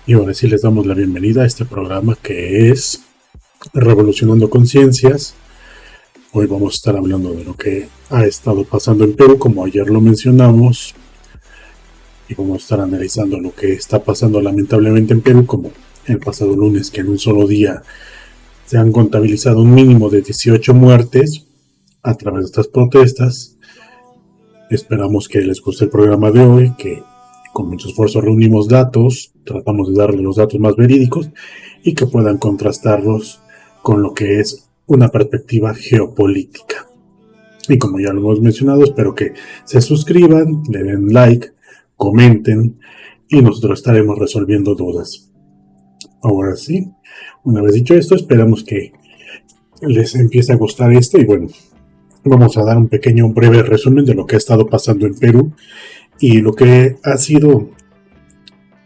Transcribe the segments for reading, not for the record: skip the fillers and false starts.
Y ahora sí les damos la bienvenida a este programa que es Revolucionando Conciencias. Hoy vamos a estar hablando de lo que ha estado pasando en Perú, como ayer lo mencionamos, y vamos a estar analizando lo que está pasando lamentablemente en Perú, como el pasado lunes, que en un solo día se han contabilizado un mínimo de 18 muertes a través de estas protestas. Esperamos que les guste el programa de hoy, que con mucho esfuerzo reunimos datos, tratamos de darles los datos más verídicos y que puedan contrastarlos con lo que es una perspectiva geopolítica. Y como ya lo hemos mencionado, espero que se suscriban, le den like, comenten y nosotros estaremos resolviendo dudas. Ahora sí, una vez dicho esto, esperamos que les empiece a gustar esto y bueno, vamos a dar un breve resumen de lo que ha estado pasando en Perú y lo que ha sido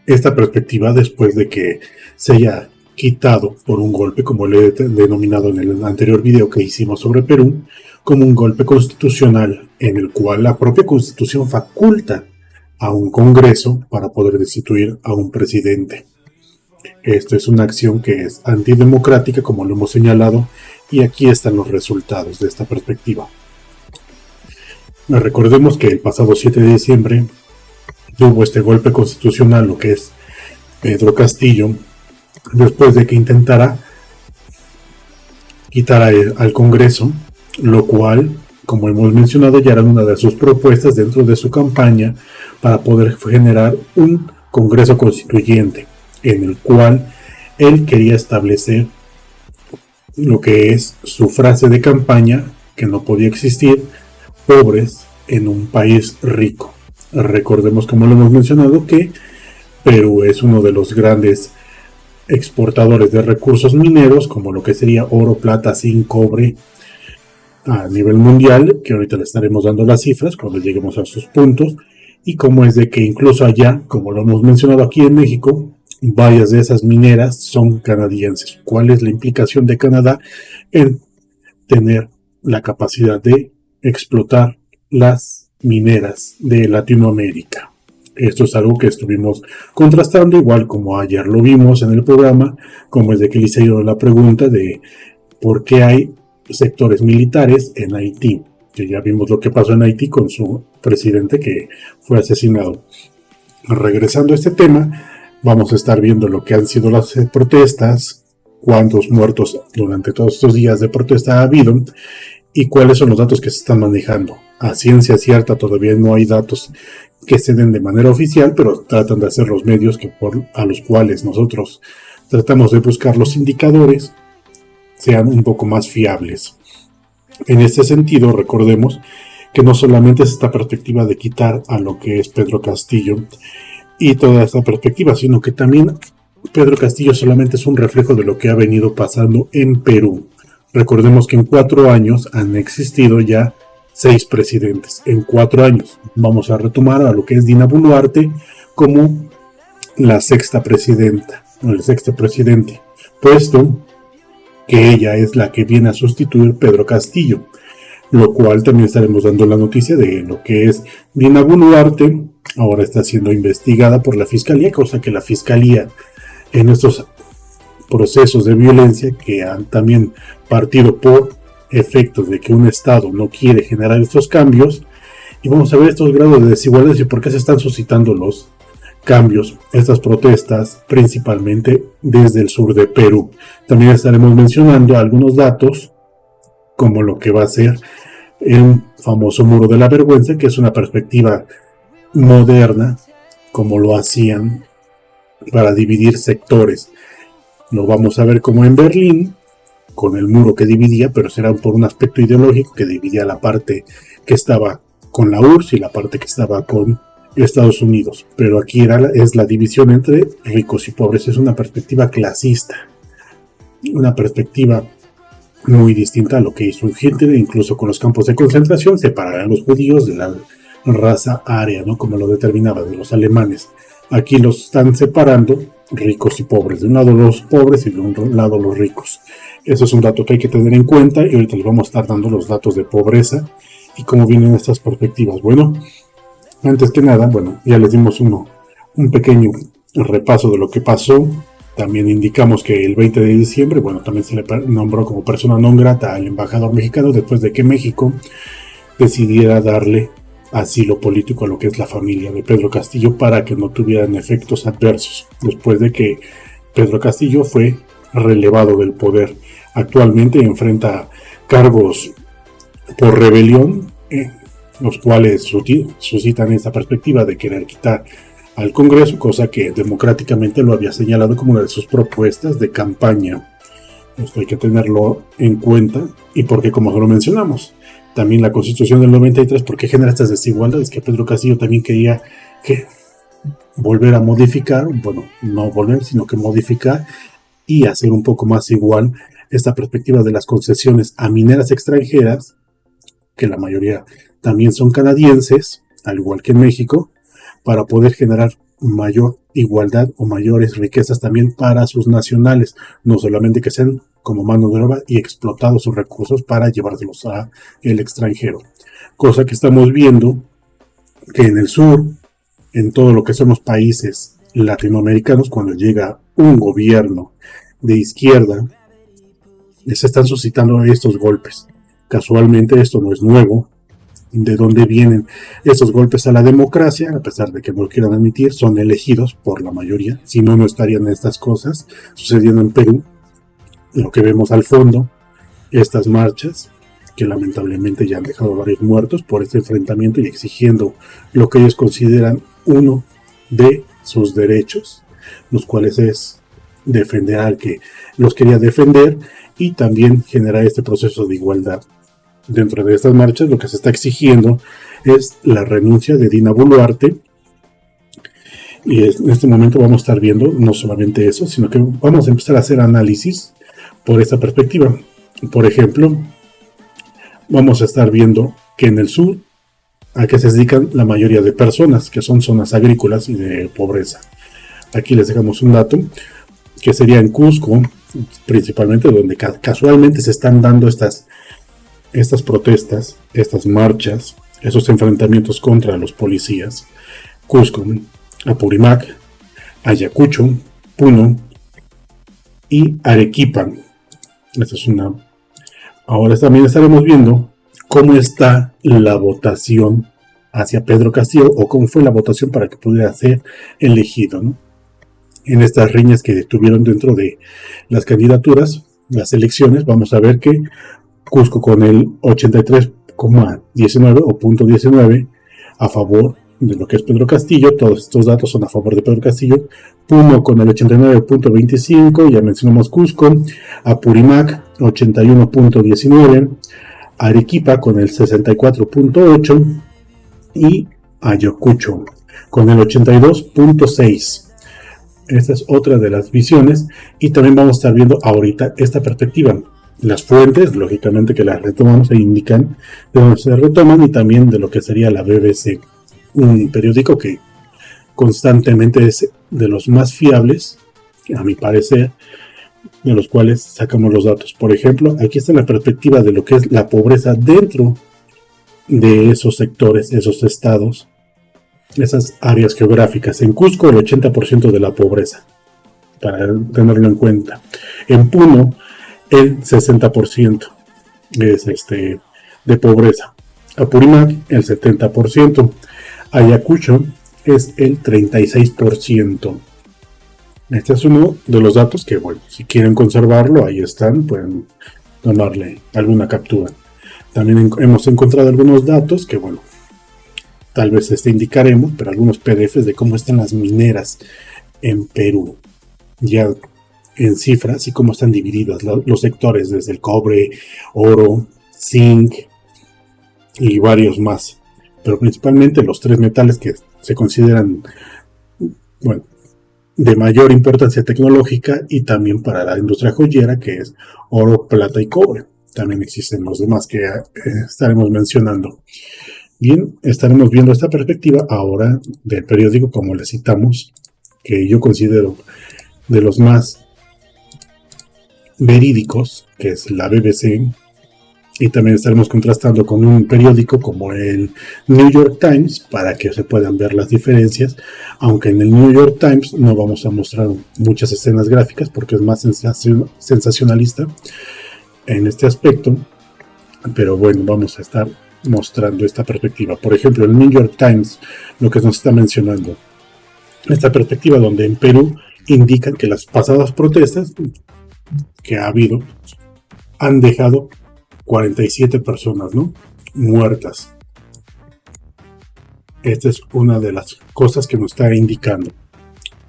esta perspectiva después de que se haya quitado por un golpe, como le he denominado en el anterior video que hicimos sobre Perú, como un golpe constitucional en el cual la propia Constitución faculta a un Congreso para poder destituir a un presidente. Esto es una acción que es antidemocrática, como lo hemos señalado, y aquí están los resultados de esta perspectiva. Recordemos que el pasado 7 de diciembre tuvo este golpe constitucional, lo que es Pedro Castillo, después de que intentara quitar al Congreso, lo cual, como hemos mencionado, ya era una de sus propuestas dentro de su campaña para poder generar un Congreso constituyente, en el cual él quería establecer lo que es su frase de campaña, que no podía existir pobres en un país rico. Recordemos, como lo hemos mencionado, que Perú es uno de los grandes exportadores de recursos mineros, como lo que sería oro, plata, zinc, cobre, a nivel mundial, que ahorita le estaremos dando las cifras cuando lleguemos a sus puntos, y cómo es de que incluso allá, como lo hemos mencionado aquí en México, varias de esas mineras son canadienses. ¿Cuál es la implicación de Canadá en tener la capacidad de explotar las mineras de Latinoamérica? Esto es algo que estuvimos contrastando, igual como ayer lo vimos en el programa, como es de que le hicieron la pregunta de por qué hay sectores militares en Haití, que ya vimos lo que pasó en Haití con su presidente que fue asesinado. Regresando a este tema, vamos a estar viendo lo que han sido las protestas, cuántos muertos durante todos estos días de protesta ha habido y cuáles son los datos que se están manejando. A ciencia cierta todavía no hay datos que se den de manera oficial, pero tratan de hacer los medios a los cuales nosotros tratamos de buscar los indicadores sean un poco más fiables. En este sentido, recordemos que no solamente es esta perspectiva de quitar a lo que es Pedro Castillo y toda esta perspectiva, sino que también Pedro Castillo solamente es un reflejo de lo que ha venido pasando en Perú. Recordemos que en 4 años han existido ya 6 presidentes. En 4 años vamos a retomar a lo que es Dina Boluarte como la sexta presidenta, o el sexto presidente, puesto que ella es la que viene a sustituir Pedro Castillo, lo cual también estaremos dando la noticia de lo que es Dina Boluarte. Ahora está siendo investigada por la Fiscalía, cosa que la Fiscalía en estos procesos de violencia que han también partido por efectos de que un Estado no quiere generar estos cambios, y vamos a ver estos grados de desigualdad y por qué se están suscitando los cambios, estas protestas, principalmente desde el sur de Perú. También estaremos mencionando algunos datos, como lo que va a ser el famoso muro de la vergüenza, que es una perspectiva moderna, como lo hacían para dividir sectores. Lo vamos a ver como en Berlín, con el muro que dividía, pero será por un aspecto ideológico que dividía la parte que estaba con la URSS y la parte que estaba con Estados Unidos. Pero aquí es la división entre ricos y pobres. Es una perspectiva clasista, una perspectiva muy distinta a lo que hizo Hitler, incluso con los campos de concentración, separar a los judíos de la raza aria, ¿no? Como lo determinaba de los alemanes. Aquí los están separando ricos y pobres, de un lado los pobres y de un lado los ricos. Eso es un dato que hay que tener en cuenta y ahorita les vamos a estar dando los datos de pobreza y cómo vienen estas perspectivas. Bueno, antes que nada, ya les dimos un pequeño repaso de lo que pasó. También indicamos que el 20 de diciembre, bueno, también se le nombró como persona non grata al embajador mexicano después de que México decidiera darle asilo político a lo que es la familia de Pedro Castillo para que no tuvieran efectos adversos, después de que Pedro Castillo fue relevado del poder. Actualmente enfrenta cargos por rebelión, los cuales suscitan esta perspectiva de querer quitar al Congreso, cosa que democráticamente lo había señalado como una de sus propuestas de campaña. Esto hay que tenerlo en cuenta, y porque, como lo mencionamos, también la Constitución del 93, porque genera estas desigualdades que Pedro Castillo también quería que volver a modificar, bueno, no volver, sino que modificar y hacer un poco más igual esta perspectiva de las concesiones a mineras extranjeras, que la mayoría también son canadienses, al igual que en México, para poder generar mayor igualdad o mayores riquezas también para sus nacionales, no solamente que sean como mano de obra y explotados sus recursos para llevárselos a el extranjero. Cosa que estamos viendo que en el sur, en todo lo que son los países latinoamericanos, cuando llega un gobierno de izquierda, se están suscitando estos golpes. Casualmente esto no es nuevo. De dónde vienen esos golpes a la democracia, a pesar de que no lo quieran admitir, son elegidos por la mayoría, si no, no estarían estas cosas sucediendo en Perú. Lo que vemos al fondo, estas marchas, que lamentablemente ya han dejado varios muertos por este enfrentamiento y exigiendo lo que ellos consideran uno de sus derechos, los cuales es defender al que los quería defender y también generar este proceso de igualdad. Dentro de estas marchas lo que se está exigiendo es la renuncia de Dina Boluarte, y en este momento vamos a estar viendo no solamente eso, sino que vamos a empezar a hacer análisis por esta perspectiva. Por ejemplo, vamos a estar viendo que en el sur a qué se dedican la mayoría de personas, que son zonas agrícolas y de pobreza. Aquí les dejamos un dato, que sería en Cusco, principalmente, donde casualmente se están dando estas protestas, estas marchas, esos enfrentamientos contra los policías. Cusco, Apurímac, Ayacucho, Puno y Arequipa. Esta es una. Ahora también estaremos viendo cómo está la votación hacia Pedro Castillo, o cómo fue la votación para que pudiera ser elegido, ¿no? En estas riñas que tuvieron dentro de las candidaturas, las elecciones, vamos a ver que Cusco con el 83,19 o .19 a favor de lo que es Pedro Castillo. Todos estos datos son a favor de Pedro Castillo. Puno con el 89,25, ya mencionamos Cusco. Apurímac 81,19, Arequipa con el 64,8 y Ayacucho con el 82,6. Esta es otra de las visiones, y también vamos a estar viendo ahorita esta perspectiva. Las fuentes, lógicamente que las retomamos e indican de dónde se retoman, y también de lo que sería la BBC, un periódico que constantemente es de los más fiables, a mi parecer, de los cuales sacamos los datos. Por ejemplo, aquí está la perspectiva de lo que es la pobreza dentro de esos sectores, esos estados, esas áreas geográficas. En Cusco el 80% de la pobreza, para tenerlo en cuenta. En Puno el 60% es de pobreza. Apurímac el 70%. Ayacucho es el 36%. Este es uno de los datos que, bueno, si quieren conservarlo, ahí están, pueden tomarle alguna captura. También hemos encontrado algunos datos que, bueno, tal vez indicaremos, pero algunos PDFs de cómo están las mineras en Perú, ya en cifras, y cómo están divididas los sectores, desde el cobre, oro, zinc y varios más, pero principalmente los tres metales que se consideran, bueno, de mayor importancia tecnológica y también para la industria joyera, que es oro, plata y cobre. También existen los demás que estaremos mencionando. Bien, estaremos viendo esta perspectiva ahora del periódico, como le citamos, que yo considero de los más verídicos, que es la BBC, Y también estaremos contrastando con un periódico como el New York Times para que se puedan ver las diferencias, aunque en el New York Times no vamos a mostrar muchas escenas gráficas porque es más sensacionalista en este aspecto, pero bueno, vamos a estar mostrando esta perspectiva. Por ejemplo, el New York Times lo que nos está mencionando, esta perspectiva donde en Perú indican que las pasadas protestas que ha habido han dejado 47 personas, ¿no?, muertas. Esta es una de las cosas que nos está indicando.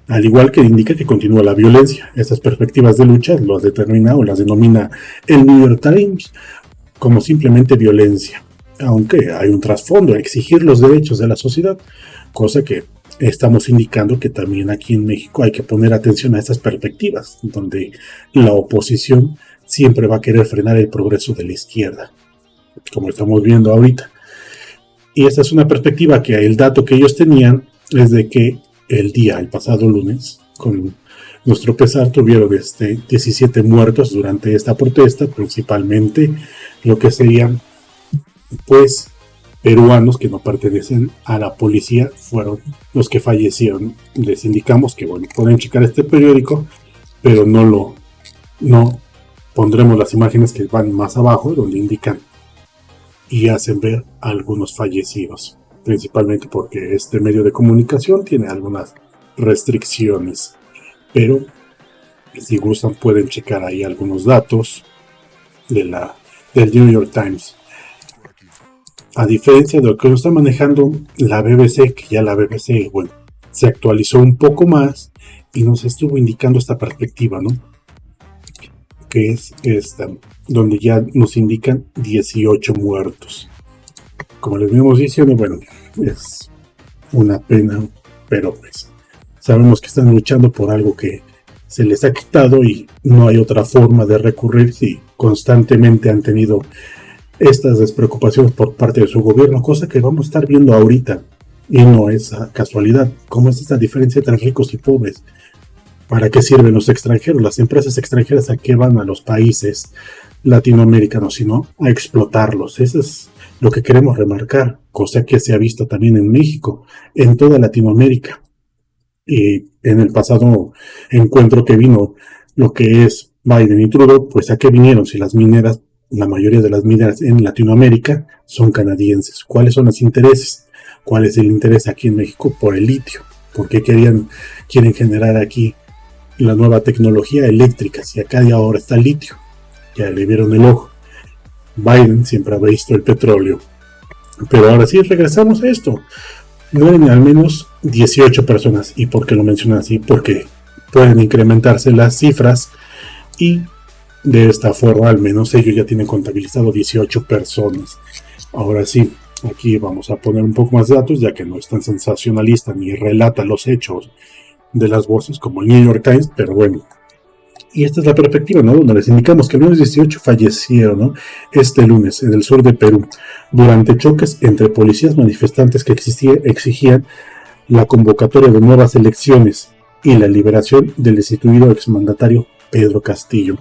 Al igual que indica que continúa la violencia. Estas perspectivas de lucha las determina o las denomina el New York Times como simplemente violencia. Aunque hay un trasfondo a exigir los derechos de la sociedad, cosa que estamos indicando que también aquí en México hay que poner atención a estas perspectivas, donde la oposición siempre va a querer frenar el progreso de la izquierda, como estamos viendo ahorita. Y esta es una perspectiva que el dato que ellos tenían es de que el pasado lunes, con nuestro pesar, tuvieron 17 muertos durante esta protesta, principalmente lo que serían, pues, peruanos que no pertenecen a la policía, fueron los que fallecieron. Les indicamos que, bueno, pueden checar este periódico, pero no pondremos las imágenes que van más abajo, donde indican y hacen ver a algunos fallecidos, principalmente porque este medio de comunicación tiene algunas restricciones, pero si gustan pueden checar ahí algunos datos del New York Times. A diferencia de lo que nos está manejando la BBC, que ya la BBC, bueno, se actualizó un poco más y nos estuvo indicando esta perspectiva, ¿no?, que es esta, donde ya nos indican 18 muertos. Como les venimos diciendo, bueno, es una pena, pero pues sabemos que están luchando por algo que se les ha quitado y no hay otra forma de recurrir si constantemente han tenido estas despreocupaciones por parte de su gobierno, cosa que vamos a estar viendo ahorita, y no es casualidad. ¿Cómo es esta diferencia entre ricos y pobres? ¿Para qué sirven los extranjeros? Las empresas extranjeras, ¿a qué van a los países latinoamericanos? Sino a explotarlos. Eso es lo que queremos remarcar, cosa que se ha visto también en México, en toda Latinoamérica. Y en el pasado encuentro que vino lo que es Biden y Trudeau, pues ¿a qué vinieron? Si las mineras, la mayoría de las mineras en Latinoamérica son canadienses. ¿Cuáles son los intereses? ¿Cuál es el interés aquí en México? Por el litio. ¿Por qué quieren generar aquí la nueva tecnología eléctrica? Si acá y ahora está el litio, ya le vieron el ojo. Biden siempre ha visto el petróleo. Pero ahora sí, regresamos a esto. Mueren al menos 18 personas. ¿Y por qué lo mencionan así? Porque pueden incrementarse las cifras y de esta forma al menos ellos ya tienen contabilizado 18 personas. Ahora sí, aquí vamos a poner un poco más de datos, ya que no es tan sensacionalista ni relata los hechos de las voces como el New York Times, pero bueno. Y esta es la perspectiva, ¿no?, donde les indicamos que al menos 18 fallecieron, ¿no?, este lunes en el sur de Perú, durante choques entre policías manifestantes que exigían la convocatoria de nuevas elecciones y la liberación del destituido exmandatario Pedro Castillo.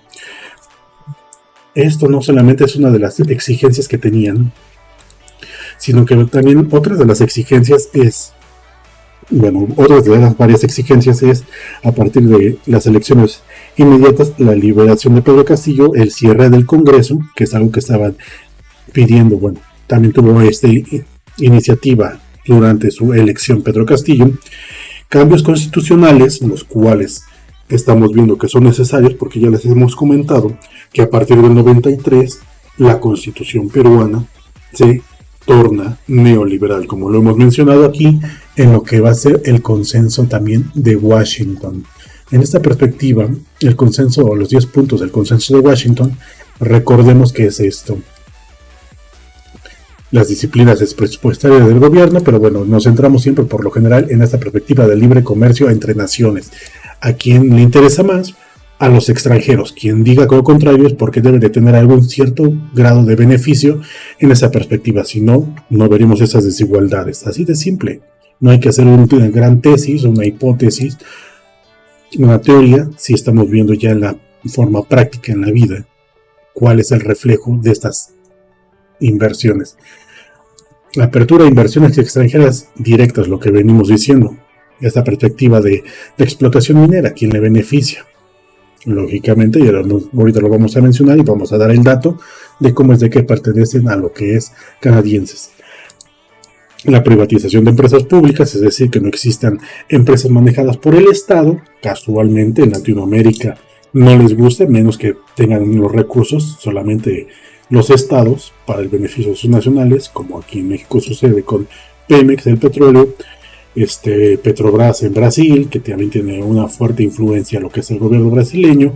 Esto no solamente es una de las exigencias que tenían, sino que también otra de las exigencias es, bueno, otra de las varias exigencias es, a partir de las elecciones inmediatas, la liberación de Pedro Castillo, el cierre del Congreso, que es algo que estaban pidiendo. Bueno, también tuvo esta iniciativa durante su elección Pedro Castillo, cambios constitucionales, los cuales estamos viendo que son necesarios porque ya les hemos comentado que a partir del 93 la constitución peruana se torna neoliberal, como lo hemos mencionado aquí, en lo que va a ser el consenso también de Washington. En esta perspectiva, el consenso, o los 10 puntos del consenso de Washington, recordemos que es esto: las disciplinas presupuestarias del gobierno, pero bueno, nos centramos siempre por lo general en esta perspectiva del libre comercio entre naciones. ¿A quién le interesa más? A los extranjeros. Quien diga lo contrario es porque debe de tener algún cierto grado de beneficio en esa perspectiva. Si no, no veremos esas desigualdades. Así de simple. No hay que hacer una gran tesis, una hipótesis, una teoría, si estamos viendo ya en la forma práctica en la vida cuál es el reflejo de estas inversiones. La apertura de inversiones extranjeras directas, lo que venimos diciendo, esta perspectiva de explotación minera, ¿quién le beneficia? Lógicamente, y ahorita lo vamos a mencionar y vamos a dar el dato de cómo es de que pertenecen a lo que es canadienses. La privatización de empresas públicas, es decir, que no existan empresas manejadas por el Estado. Casualmente en Latinoamérica no les gusta, menos que tengan los recursos solamente los estados para el beneficio de sus nacionales, como aquí en México sucede con Pemex, el petróleo, Petrobras en Brasil, que también tiene una fuerte influencia en lo que es el gobierno brasileño,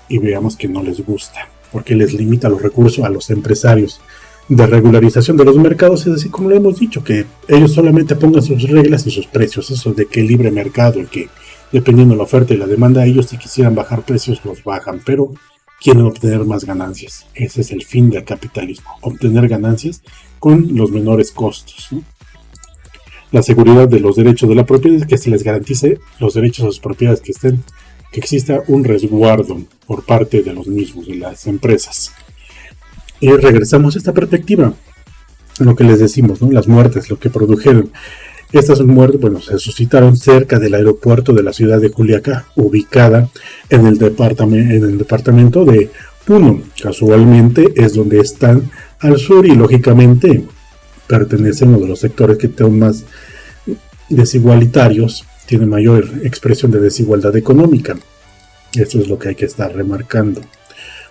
y veamos que no les gusta, porque les limita los recursos a los empresarios de regularización de los mercados, es decir, como lo hemos dicho, que ellos solamente pongan sus reglas y sus precios, eso de que el libre mercado, y que dependiendo de la oferta y la demanda, ellos si quisieran bajar precios los bajan, pero quieren obtener más ganancias. Ese es el fin del capitalismo, obtener ganancias con los menores costos, ¿no? La seguridad de los derechos de la propiedad es que se les garantice los derechos a sus propiedades, que exista un resguardo por parte de los mismos, de las empresas. Y regresamos a esta perspectiva, lo que les decimos, ¿no? Las muertes, lo que produjeron. Estas muertes, bueno, se suscitaron cerca del aeropuerto de la ciudad de Culiacán, ubicada en el departamento de Puno. Casualmente es donde están al sur y lógicamente pertenecen a uno de los sectores que son más desigualitarios, tiene mayor expresión de desigualdad económica. Eso es lo que hay que estar remarcando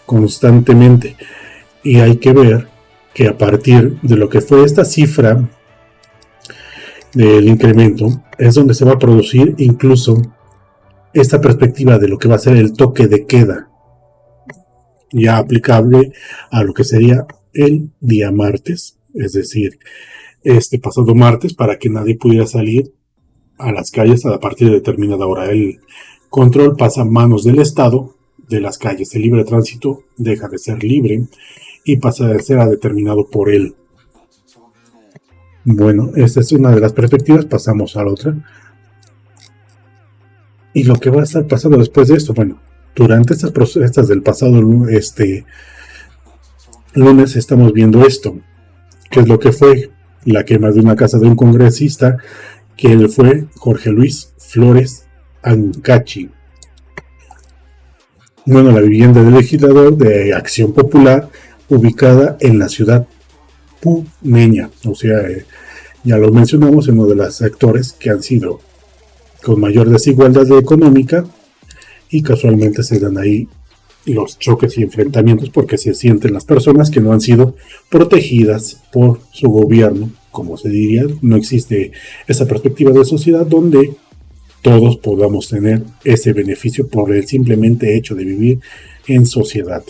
constantemente. Y hay que ver que a partir de lo que fue esta cifra del incremento, es donde se va a producir incluso esta perspectiva de lo que va a ser el toque de queda, ya aplicable a lo que sería el día martes, es decir, este pasado martes, para que nadie pudiera salir a las calles a partir de determinada hora. El control pasa a manos del Estado de las calles, el libre tránsito deja de ser libre y pasa a ser determinado por él. Bueno, esta es una de las perspectivas, pasamos a la otra. Y lo que va a estar pasando después de esto, bueno, durante estas protestas del pasado lunes estamos viendo esto, que es lo que fue la quema de una casa de un congresista, que él fue Jorge Luis Flores Ancachi. Bueno, la vivienda del legislador de Acción Popular, ubicada en la ciudad puneña, o sea, ya lo mencionamos, en uno de los sectores que han sido con mayor desigualdad económica, y casualmente se dan ahí los choques y enfrentamientos porque se sienten las personas que no han sido protegidas por su gobierno, como se diría. No existe esa perspectiva de sociedad donde todos podamos tener ese beneficio por el simplemente hecho de vivir en sociedad.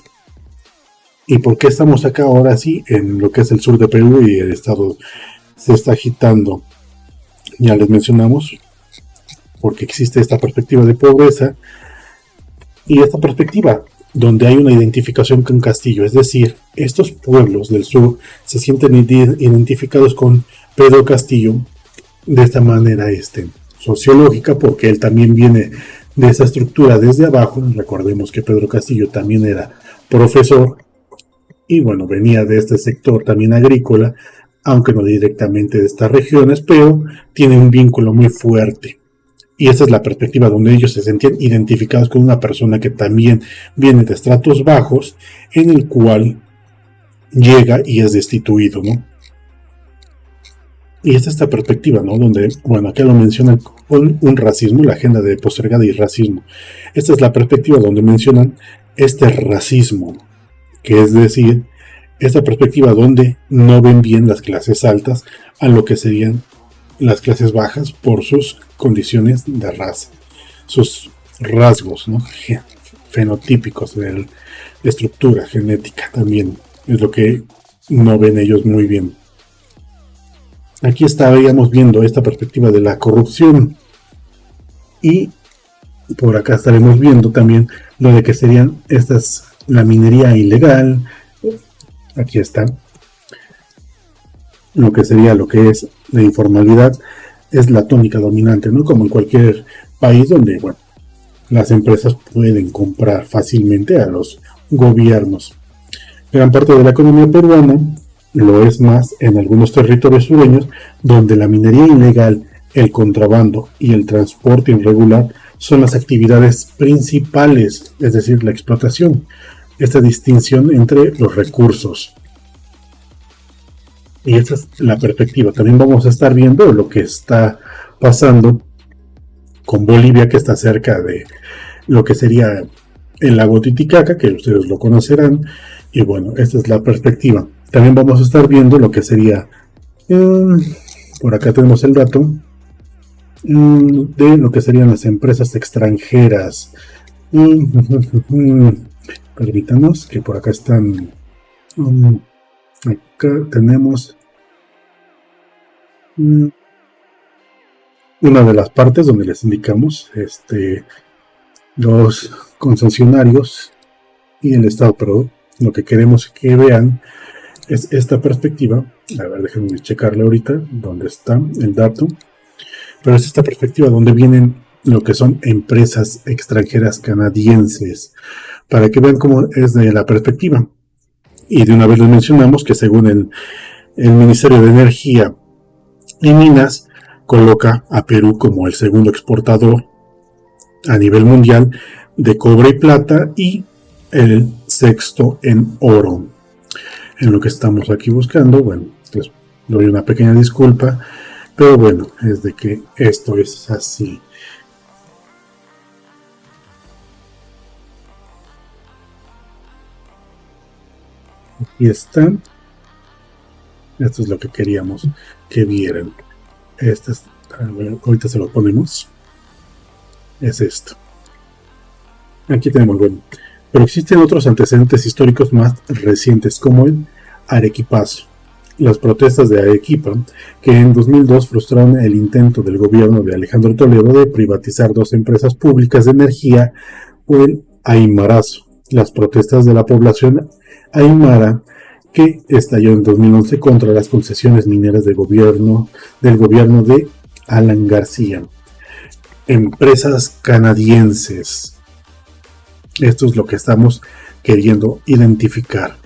¿Y por qué estamos acá ahora sí en lo que es el sur de Perú y el estado se está agitando? Ya les mencionamos, porque existe esta perspectiva de pobreza y esta perspectiva donde hay una identificación con Castillo, es decir, estos pueblos del sur se sienten identificados con Pedro Castillo de esta manera sociológica, porque él también viene de esa estructura desde abajo. Recordemos que Pedro Castillo también era profesor y bueno, venía de este sector también agrícola, aunque no directamente de estas regiones, pero tiene un vínculo muy fuerte. Y esa es la perspectiva donde ellos se sentían identificados con una persona que también viene de estratos bajos, en el cual llega y es destituido, ¿no? Y es esta perspectiva, ¿no? Donde, bueno, acá lo mencionan con un racismo, la agenda de postergada y racismo. Esta es la perspectiva donde mencionan este racismo, que es decir, esta perspectiva donde no ven bien las clases altas a lo que serían las clases bajas por sus condiciones de raza, sus rasgos, ¿no? Fenotípicos de estructura genética también es lo que no ven ellos muy bien. Aquí estaríamos viendo esta perspectiva de la corrupción y por acá estaremos viendo también lo de que serían la minería ilegal. Aquí está lo que es la informalidad, es la tónica dominante, ¿no? Como en cualquier país donde, bueno, las empresas pueden comprar fácilmente a los gobiernos. Gran parte de la economía peruana lo es más en algunos territorios sureños donde la minería ilegal, el contrabando y el transporte irregular son las actividades principales, es decir, la explotación. Esta distinción entre los recursos. Y esa es la perspectiva. También vamos a estar viendo lo que está pasando con Bolivia, que está cerca de lo que sería el lago Titicaca, que ustedes lo conocerán. Y bueno, esta es la perspectiva. También vamos a estar viendo lo que sería, por acá tenemos el dato, de lo que serían las empresas extranjeras. Permítanos, que por acá están, acá tenemos una de las partes donde les indicamos los concesionarios y el Estado, pero lo que queremos que vean es esta perspectiva. A ver, déjenme checarle ahorita dónde está el dato, pero es esta perspectiva donde vienen lo que son empresas extranjeras canadienses, para que vean cómo es de la perspectiva. Y de una vez les mencionamos que según el Ministerio de Energía y Minas, coloca a Perú como el segundo exportador a nivel mundial de cobre y plata y el sexto en oro. En lo que estamos aquí buscando, bueno, les doy una pequeña disculpa, pero bueno, es de que esto es así. Aquí está. Esto es lo que queríamos que vieran. Este es, ahorita se lo ponemos. Es esto. Aquí tenemos, bueno, pero existen otros antecedentes históricos más recientes, como el Arequipazo. Las protestas de Arequipa, que en 2002 frustraron el intento del gobierno de Alejandro Toledo de privatizar dos empresas públicas de energía, o el Aymarazo. Las protestas de la población aymara que estalló en 2011 contra las concesiones mineras del gobierno de Alan García. Empresas canadienses. Esto es lo que estamos queriendo identificar.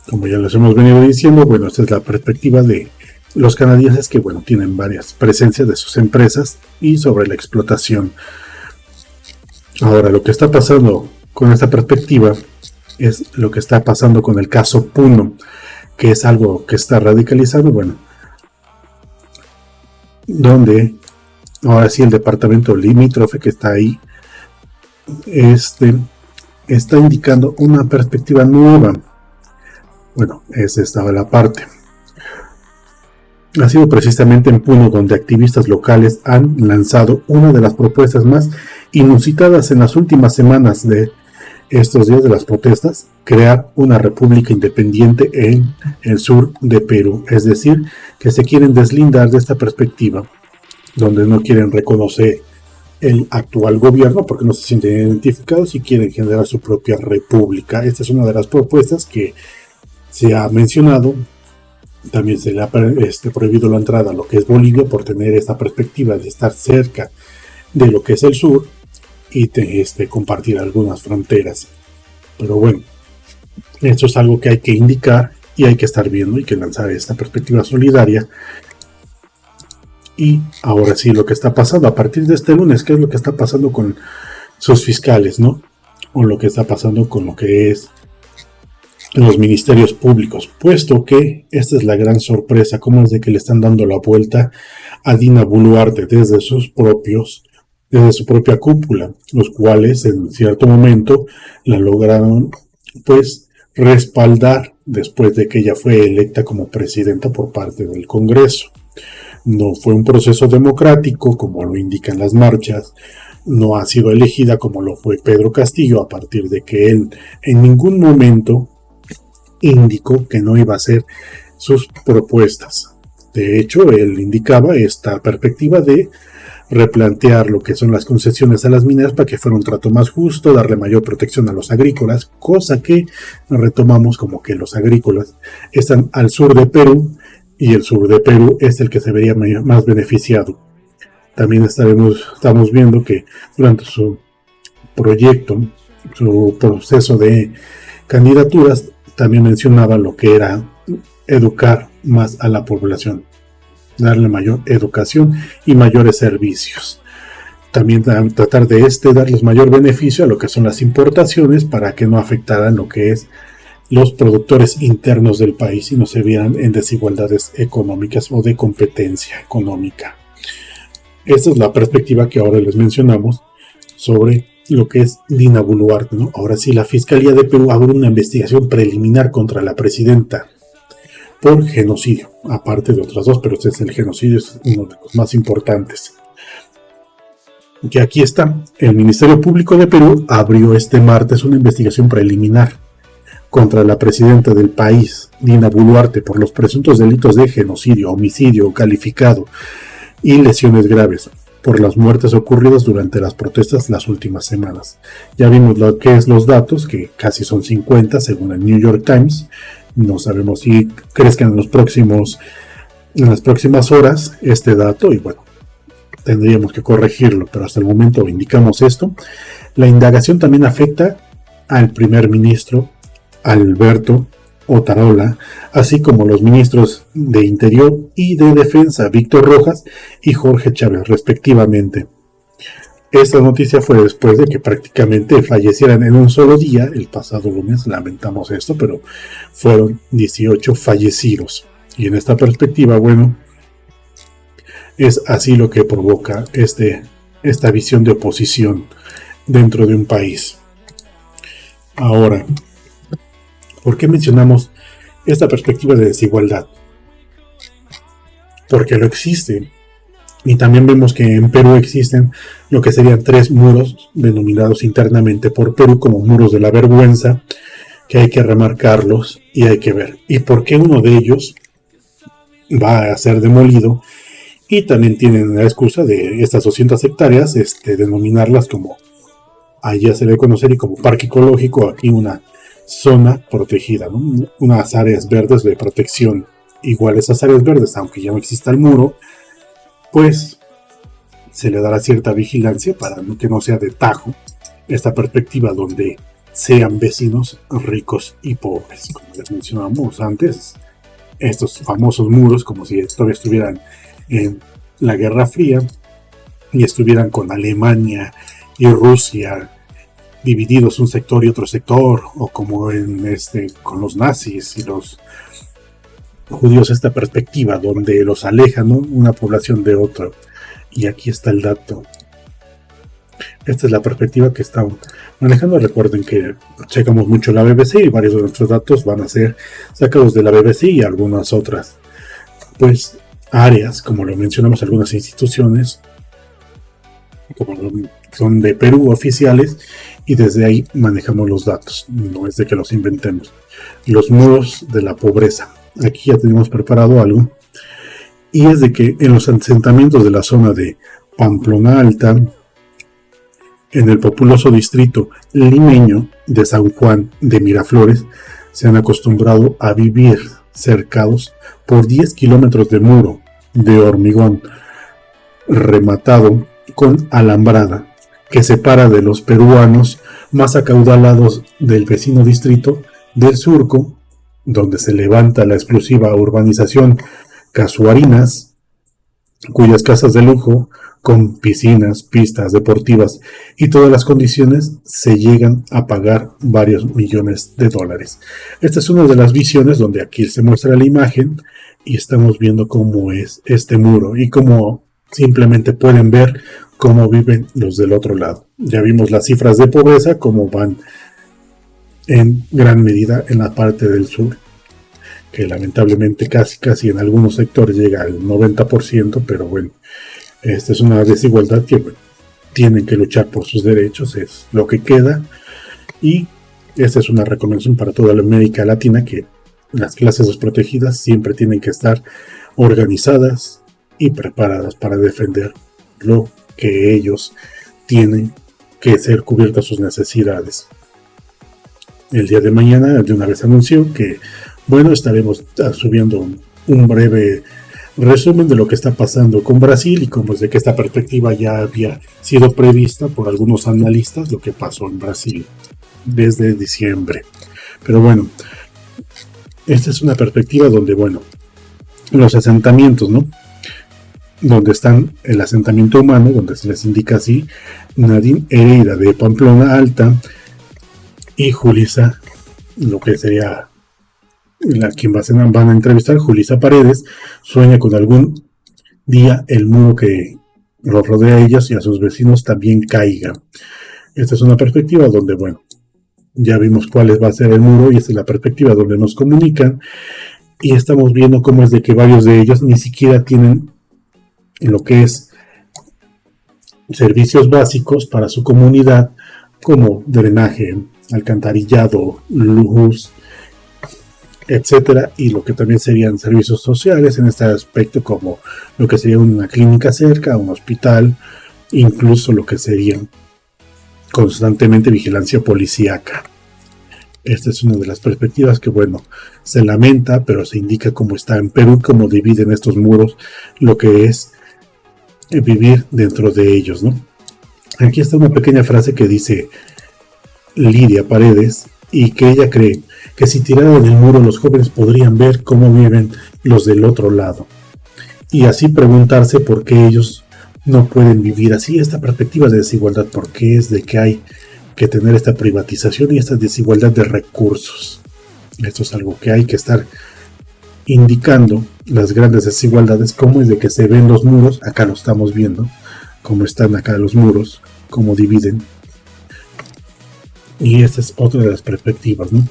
Como ya les hemos venido diciendo, bueno, esta es la perspectiva de los canadienses que, bueno, tienen varias presencias de sus empresas y sobre la explotación. Ahora, lo que está pasando con esta perspectiva es lo que está pasando con el caso Puno, que es algo que está radicalizado, bueno, donde ahora sí el departamento limítrofe que está ahí está indicando una perspectiva nueva. Bueno, esa estaba la parte. Ha sido precisamente en Puno donde activistas locales han lanzado una de las propuestas más inusitadas en las últimas semanas de estos días de las protestas: crear una república independiente en el sur de Perú. Es decir, que se quieren deslindar de esta perspectiva, donde no quieren reconocer el actual gobierno porque no se sienten identificados y quieren generar su propia república. Esta es una de las propuestas que se ha mencionado. También se le ha prohibido la entrada a lo que es Bolivia por tener esta perspectiva de estar cerca de lo que es el sur y compartir algunas fronteras. Pero bueno, esto es algo que hay que indicar y hay que estar viendo y que lanzar esta perspectiva solidaria. Y ahora sí, lo que está pasando a partir de este lunes, ¿qué es lo que está pasando con sus fiscales, no? O lo que está pasando con lo que es los ministerios públicos, puesto que esta es la gran sorpresa, cómo es de que le están dando la vuelta a Dina Boluarte desde su propia cúpula, los cuales en cierto momento la lograron pues respaldar después de que ella fue electa como presidenta por parte del Congreso. No fue un proceso democrático como lo indican las marchas, no ha sido elegida como lo fue Pedro Castillo, a partir de que él en ningún momento indicó que no iba a hacer sus propuestas. De hecho, él indicaba esta perspectiva de replantear lo que son las concesiones a las mineras para que fuera un trato más justo, darle mayor protección a los agrícolas, cosa que retomamos como que los agrícolas están al sur de Perú y el sur de Perú es el que se vería más beneficiado. También estamos viendo que durante su proyecto, su proceso de candidaturas, también mencionaba lo que era educar más a la población, darle mayor educación y mayores servicios. También tratar de darles mayor beneficio a lo que son las importaciones para que no afectaran lo que es los productores internos del país y no se vieran en desigualdades económicas o de competencia económica. Esta es la perspectiva que ahora les mencionamos sobre lo que es Dina Boluarte, ¿no? Ahora sí, la Fiscalía de Perú abre una investigación preliminar contra la presidenta por genocidio, aparte de otras dos, pero el genocidio es uno de los más importantes. Que aquí está, el Ministerio Público de Perú abrió este martes una investigación preliminar contra la presidenta del país, Dina Boluarte, por los presuntos delitos de genocidio, homicidio calificado y lesiones graves por las muertes ocurridas durante las protestas las últimas semanas. Ya vimos lo que es los datos, que casi son 50 según el New York Times. No sabemos si crezcan en las próximas horas este dato y bueno, tendríamos que corregirlo, pero hasta el momento indicamos esto. La indagación también afecta al primer ministro Alberto Otarola, así como los ministros de Interior y de Defensa Víctor Rojas y Jorge Chávez, respectivamente. Esta noticia fue después de que prácticamente fallecieran en un solo día, el pasado lunes, lamentamos esto, pero fueron 18 fallecidos. Y en esta perspectiva, bueno, es así lo que provoca esta visión de oposición dentro de un país. Ahora, ¿por qué mencionamos esta perspectiva de desigualdad? Porque lo existe. Y también vemos que en Perú existen lo que serían 3 muros denominados internamente por Perú como muros de la vergüenza, que hay que remarcarlos y hay que ver. ¿Y por qué uno de ellos va a ser demolido? Y también tienen la excusa de estas 200 hectáreas, denominarlas como, allá se le conocer y como parque ecológico, aquí una zona protegida, ¿no? Unas áreas verdes de protección. Igual esas áreas verdes, aunque ya no exista el muro, pues se le dará cierta vigilancia para que no sea de tajo esta perspectiva donde sean vecinos ricos y pobres. Como les mencionamos antes, estos famosos muros, como si todavía estuvieran en la Guerra Fría y estuvieran con Alemania y Rusia divididos un sector y otro sector, o como con los nazis y los judíos, esta perspectiva donde los alejan, ¿no? Una población de otra. Y aquí está el dato. Esta es la perspectiva que estamos manejando. Recuerden que checamos mucho la BBC y varios de nuestros datos van a ser sacados de la BBC y algunas otras pues áreas, como lo mencionamos, algunas instituciones como son de Perú oficiales, y desde ahí manejamos los datos, no es de que los inventemos. Los muros de la pobreza. Aquí ya tenemos preparado algo, y es de que en los asentamientos de la zona de Pamplona Alta, en el populoso distrito limeño de San Juan de Miraflores, se han acostumbrado a vivir cercados por 10 kilómetros de muro de hormigón rematado con alambrada que separa de los peruanos más acaudalados del vecino distrito del Surco, donde se levanta la exclusiva urbanización Casuarinas, cuyas casas de lujo, con piscinas, pistas deportivas y todas las condiciones, se llegan a pagar varios millones de dólares. Esta es una de las visiones donde aquí se muestra la imagen y estamos viendo cómo es este muro y cómo simplemente pueden ver cómo viven los del otro lado. Ya vimos las cifras de pobreza, cómo van en gran medida en la parte del sur, que lamentablemente casi en algunos sectores llega al 90%, pero bueno, esta es una desigualdad que bueno, tienen que luchar por sus derechos, es lo que queda, y esta es una recomendación para toda la América Latina, que las clases desprotegidas siempre tienen que estar organizadas y preparadas para defender lo que ellos tienen que ser cubiertas sus necesidades. El día de mañana de una vez anunció que bueno, estaremos subiendo un breve resumen de lo que está pasando con Brasil y como desde que esta perspectiva ya había sido prevista por algunos analistas lo que pasó en Brasil desde diciembre. Pero bueno, Esta es una perspectiva donde, bueno, los asentamientos, ¿no? Donde están el asentamiento humano, donde se les indica así, Nadine Hereida de Pamplona Alta y Julissa, lo que sería la quien van a entrevistar, Julissa Paredes, sueña con algún día el muro que los rodea a ellas y a sus vecinos también caiga. Esta es una perspectiva donde, bueno, ya vimos cuál va a ser el muro y esta es la perspectiva donde nos comunican y estamos viendo cómo es de que varios de ellos ni siquiera tienen lo que es servicios básicos para su comunidad como drenaje, alcantarillado, luz, etcétera, y lo que también serían servicios sociales en este aspecto, como lo que sería una clínica cerca, un hospital, incluso lo que sería constantemente vigilancia policíaca. Esta es una de las perspectivas que, bueno, se lamenta, pero se indica cómo está en Perú, cómo dividen estos muros lo que es vivir dentro de ellos, ¿no? Aquí está una pequeña frase que dice Lidia Paredes, y que ella cree que si tiraran el muro los jóvenes podrían ver cómo viven los del otro lado y así preguntarse por qué ellos no pueden vivir así. Esta perspectiva de desigualdad, por qué es de que hay que tener esta privatización y esta desigualdad de recursos. Esto es algo que hay que estar indicando, las grandes desigualdades, cómo es de que se ven los muros. Acá lo estamos viendo, cómo están acá los muros, cómo dividen. Y esta es otra de las perspectivas, ¿no?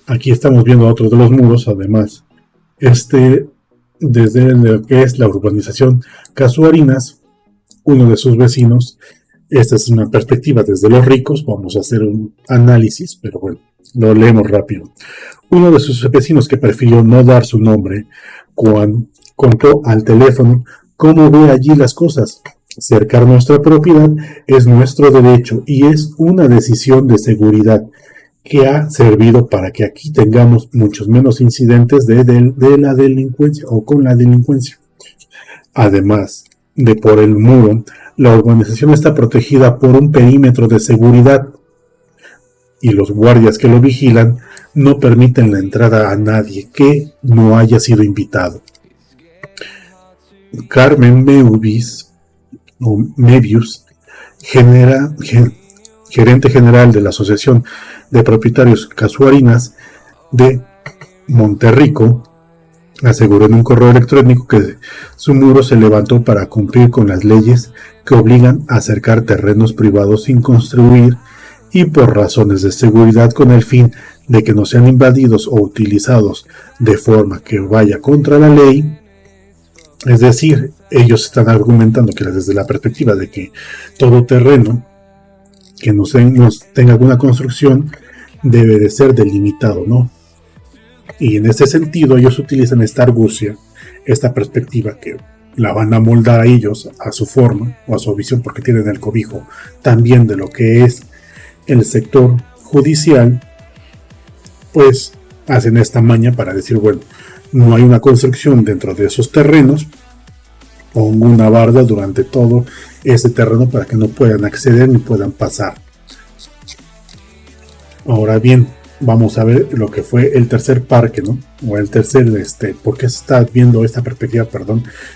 Aquí estamos viendo otro de los muros, además. Desde lo que es la urbanización Casuarinas, uno de sus vecinos, esta es una perspectiva desde los ricos, vamos a hacer un análisis, pero bueno, lo leemos rápido. Uno de sus vecinos, que prefirió no dar su nombre, contó al teléfono cómo ve allí las cosas. Cercar nuestra propiedad es nuestro derecho y es una decisión de seguridad que ha servido para que aquí tengamos muchos menos incidentes de la delincuencia o con la delincuencia. Además de por el muro, la urbanización está protegida por un perímetro de seguridad y los guardias que lo vigilan no permiten la entrada a nadie que no haya sido invitado. Carmen Mebius, gerente general de la Asociación de Propietarios Casuarinas de Monterrico, aseguró en un correo electrónico que su muro se levantó para cumplir con las leyes que obligan a cercar terrenos privados sin construir y por razones de seguridad, con el fin de que no sean invadidos o utilizados de forma que vaya contra la ley. Es decir, ellos están argumentando que desde la perspectiva de que todo terreno que no tenga alguna construcción debe de ser delimitado, ¿no? Y en ese sentido ellos utilizan esta argucia, esta perspectiva que la van a moldar a ellos a su forma o a su visión, porque tienen el cobijo también de lo que es el sector judicial, pues hacen esta maña para decir, bueno, no hay una construcción dentro de esos terrenos, pongo una barda durante todo ese terreno para que no puedan acceder ni puedan pasar. Ahora bien, vamos a ver lo que fue el tercer parque, ¿no? O el tercer, ¿por qué se está viendo esta perspectiva,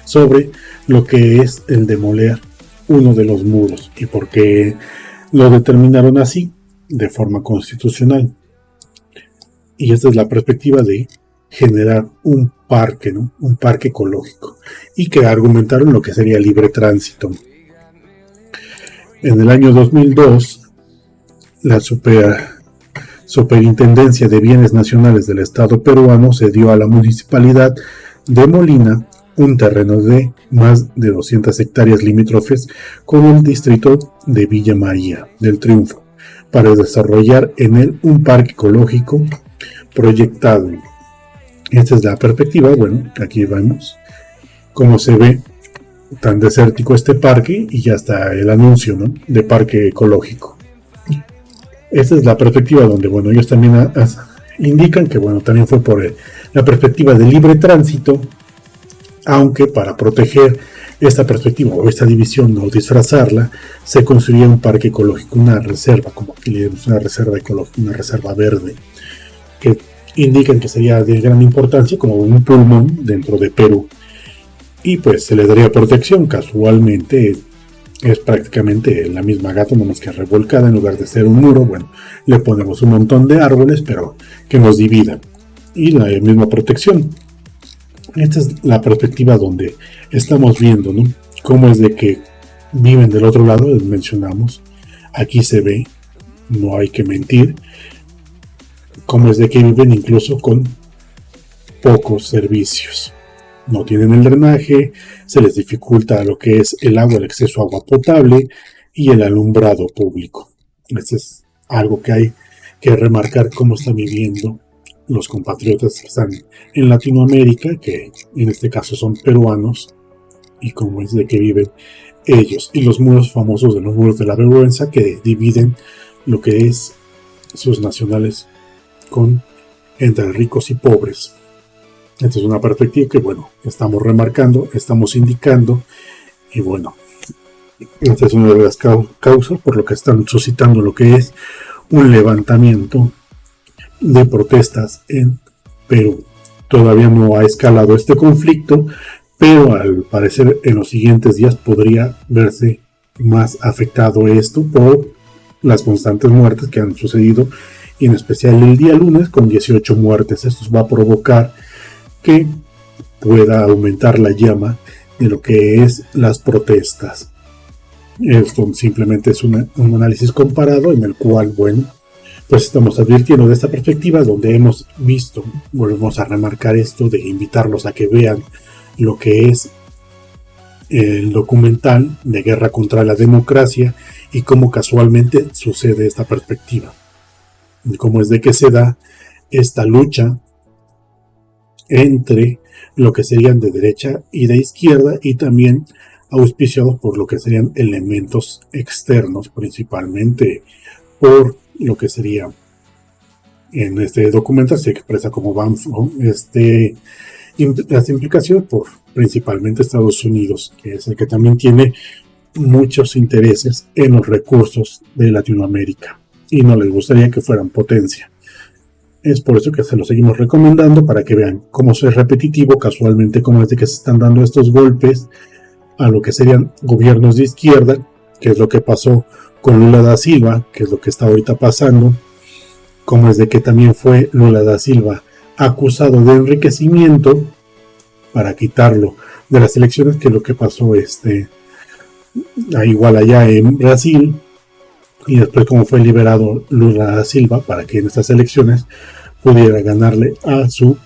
sobre lo que es el demoler uno de los muros y por qué lo determinaron así, de forma constitucional? Y esta es la perspectiva de generar un parque, ¿no? Un parque ecológico, y que argumentaron lo que sería libre tránsito. En el año 2002, la Superintendencia de Bienes Nacionales del Estado peruano cedió a la municipalidad de Molina un terreno de más de 200 hectáreas limítrofes con el distrito de Villa María del Triunfo para desarrollar en él un parque ecológico proyectado. Esta es la perspectiva. Bueno, aquí vemos cómo se ve tan desértico este parque y ya está el anuncio, ¿no?, de parque ecológico. Esta es la perspectiva donde, bueno, ellos también indican que, bueno, también fue por la perspectiva de libre tránsito, aunque para proteger esta perspectiva o esta división o disfrazarla, se construía un parque ecológico, una reserva, como aquí le damos una reserva ecológica, una reserva verde, que indican que sería de gran importancia como un pulmón dentro de Perú. Y pues se le daría protección. Casualmente es prácticamente la misma gata, nomás que revolcada. En lugar de ser un muro, bueno, le ponemos un montón de árboles, pero que nos dividan. Y la misma protección. Esta es la perspectiva donde estamos viendo, ¿no? Cómo es de que viven del otro lado, les mencionamos. Aquí se ve, no hay que mentir, cómo es de que viven incluso con pocos servicios. No tienen el drenaje, se les dificulta lo que es el agua, el acceso a agua potable y el alumbrado público. Esto es algo que hay que remarcar, cómo están viviendo los compatriotas que están en Latinoamérica, que en este caso son peruanos, y cómo es de que viven ellos. Y los muros famosos de los muros de la vergüenza, que dividen lo que es sus nacionales entre ricos y pobres. Esta es una perspectiva que, bueno, estamos remarcando, estamos indicando, y bueno, esta es una de las causas por lo que están suscitando lo que es un levantamiento de protestas en Perú. Todavía no ha escalado este conflicto, pero al parecer en los siguientes días podría verse más afectado esto por las constantes muertes que han sucedido, y en especial el día lunes con 18 muertes. Esto va a provocar que pueda aumentar la llama de lo que es las protestas. Esto simplemente es un análisis comparado en el cual, bueno, pues estamos advirtiendo de esta perspectiva donde hemos visto, volvemos a remarcar esto de invitarlos a que vean lo que es el documental de Guerra contra la Democracia y cómo casualmente sucede esta perspectiva. Cómo es de que se da esta lucha entre lo que serían de derecha y de izquierda, y también auspiciados por lo que serían elementos externos, principalmente por lo que sería en este documental se expresa como Banfield, las implicaciones por principalmente Estados Unidos, que es el que también tiene muchos intereses en los recursos de Latinoamérica y no les gustaría que fueran potencia. Es por eso que se lo seguimos recomendando, para que vean cómo es repetitivo casualmente, cómo es de que se están dando estos golpes a lo que serían gobiernos de izquierda, que es lo que pasó con Lula da Silva, que es lo que está ahorita pasando, como es de que también fue Lula da Silva acusado de enriquecimiento para quitarlo de las elecciones, que es lo que pasó igual allá en Brasil, y después como fue liberado Lula da Silva para que en estas elecciones pudiera ganarle a su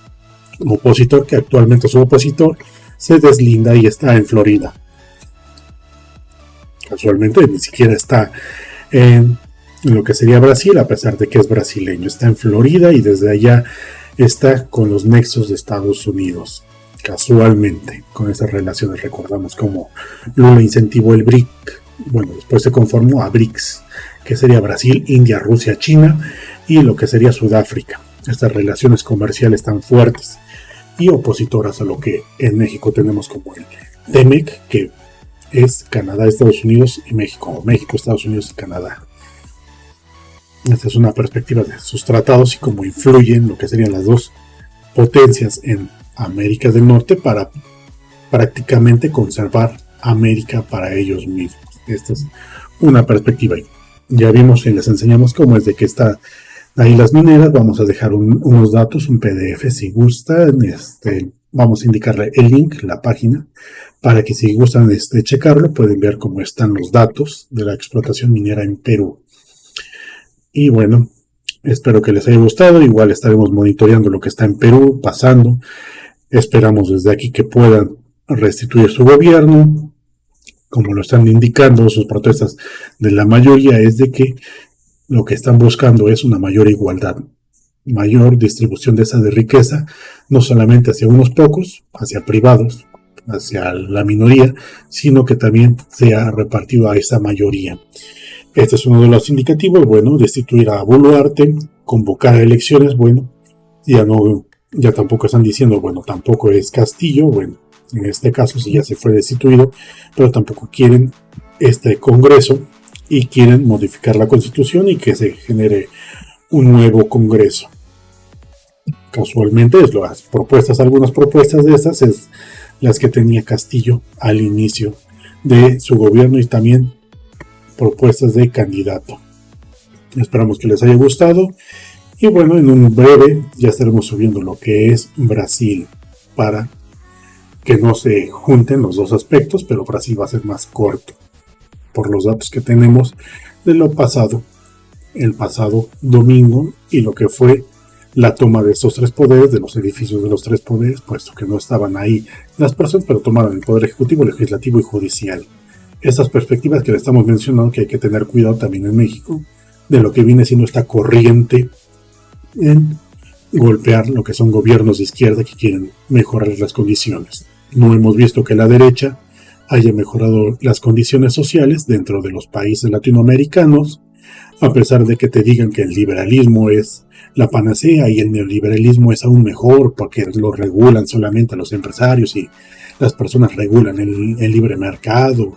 opositor, que actualmente su opositor se deslinda y está en Florida. Casualmente ni siquiera está en lo que sería Brasil, a pesar de que es brasileño. Está en Florida y desde allá está con los nexos de Estados Unidos. Casualmente, con esas relaciones, recordamos cómo Lula incentivó el BRIC. Bueno, después se conformó a BRICS, que sería Brasil, India, Rusia, China y lo que sería Sudáfrica. Estas relaciones comerciales tan fuertes y opositoras a lo que en México tenemos como el TEMEC, que es Canadá, Estados Unidos y México, o México, Estados Unidos y Canadá. Esta es una perspectiva de sus tratados y cómo influyen lo que serían las dos potencias en América del Norte para prácticamente conservar América para ellos mismos. Esta es una perspectiva. Ya vimos y les enseñamos cómo es de que está ahí las mineras. Vamos a dejar unos datos, un PDF si gustan. Vamos a indicarle el link, la página, para que si gustan checarlo, pueden ver cómo están los datos de la explotación minera en Perú. Y bueno, espero que les haya gustado. Igual estaremos monitoreando lo que está en Perú pasando. Esperamos desde aquí que puedan restituir su gobierno. Como lo están indicando sus protestas de la mayoría, es de que lo que están buscando es una mayor igualdad, mayor distribución de esa riqueza, no solamente hacia unos pocos, hacia privados, hacia la minoría, sino que también sea repartido a esa mayoría. Este es uno de los indicativos. Bueno, destituir a Boluarte, convocar a elecciones. Bueno, ya tampoco están diciendo, bueno, tampoco es Castillo. Bueno, en este caso sí ya se fue destituido, pero tampoco quieren este Congreso y quieren modificar la Constitución y que se genere un nuevo Congreso. Casualmente es las propuestas, algunas propuestas de estas es las que tenía Castillo al inicio de su gobierno y también propuestas de candidato. Esperamos que les haya gustado y bueno, en un breve ya estaremos subiendo lo que es Brasil para que no se junten los dos aspectos, pero Brasil va a ser más corto por los datos que tenemos de lo pasado, el pasado domingo y lo que fue la toma de estos tres poderes, de los edificios de los tres poderes, puesto que no estaban ahí las personas, pero tomaron el poder ejecutivo, legislativo y judicial. Estas perspectivas que le estamos mencionando, que hay que tener cuidado también en México, de lo que viene siendo esta corriente en golpear lo que son gobiernos de izquierda que quieren mejorar las condiciones. No hemos visto que la derecha haya mejorado las condiciones sociales dentro de los países latinoamericanos, a pesar de que te digan que el liberalismo es la panacea y el neoliberalismo es aún mejor porque lo regulan solamente a los empresarios y las personas regulan el libre mercado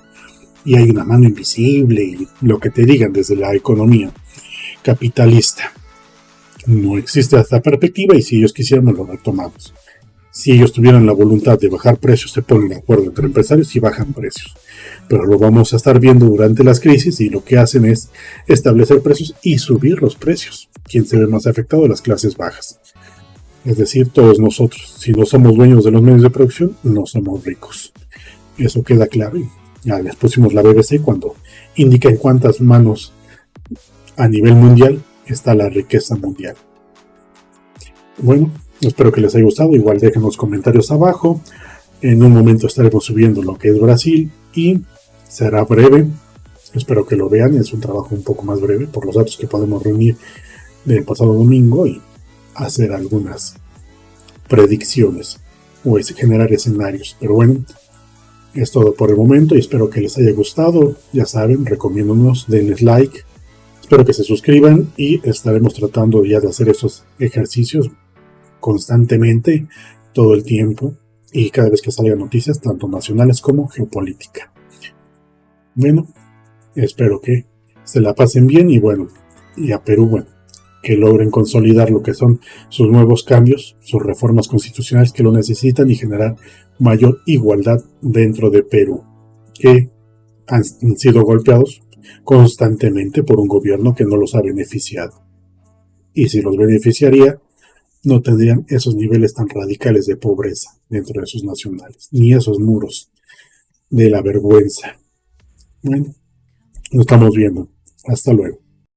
y hay una mano invisible y lo que te digan desde la economía capitalista. No existe esta perspectiva y si ellos quisieran lo retomamos. Si ellos tuvieran la voluntad de bajar precios, se ponen de acuerdo entre empresarios y bajan precios. Pero lo vamos a estar viendo durante las crisis y lo que hacen es establecer precios y subir los precios. ¿Quién se ve más afectado? Las clases bajas. Es decir, todos nosotros. Si no somos dueños de los medios de producción, no somos ricos. Eso queda claro. Ya les pusimos la BBC cuando indica en cuántas manos a nivel mundial está la riqueza mundial. Bueno, espero que les haya gustado. Igual dejen los comentarios abajo. En un momento estaremos subiendo lo que es Brasil y será breve. Espero que lo vean. Es un trabajo un poco más breve por los datos que podemos reunir del pasado domingo y hacer algunas predicciones o generar escenarios. Pero bueno, es todo por el momento y espero que les haya gustado. Ya saben, recomiéndonos, denles like. Espero que se suscriban y estaremos tratando ya de hacer esos ejercicios constantemente, todo el tiempo y cada vez que salgan noticias, tanto nacionales como geopolítica. Bueno, espero que se la pasen bien y bueno, y a Perú, bueno, que logren consolidar lo que son sus nuevos cambios, sus reformas constitucionales que lo necesitan y generar mayor igualdad dentro de Perú, que han sido golpeados constantemente por un gobierno que no los ha beneficiado. Y si los beneficiaría, no tendrían esos niveles tan radicales de pobreza dentro de sus nacionales, ni esos muros de la vergüenza. Bueno, nos estamos viendo. Hasta luego.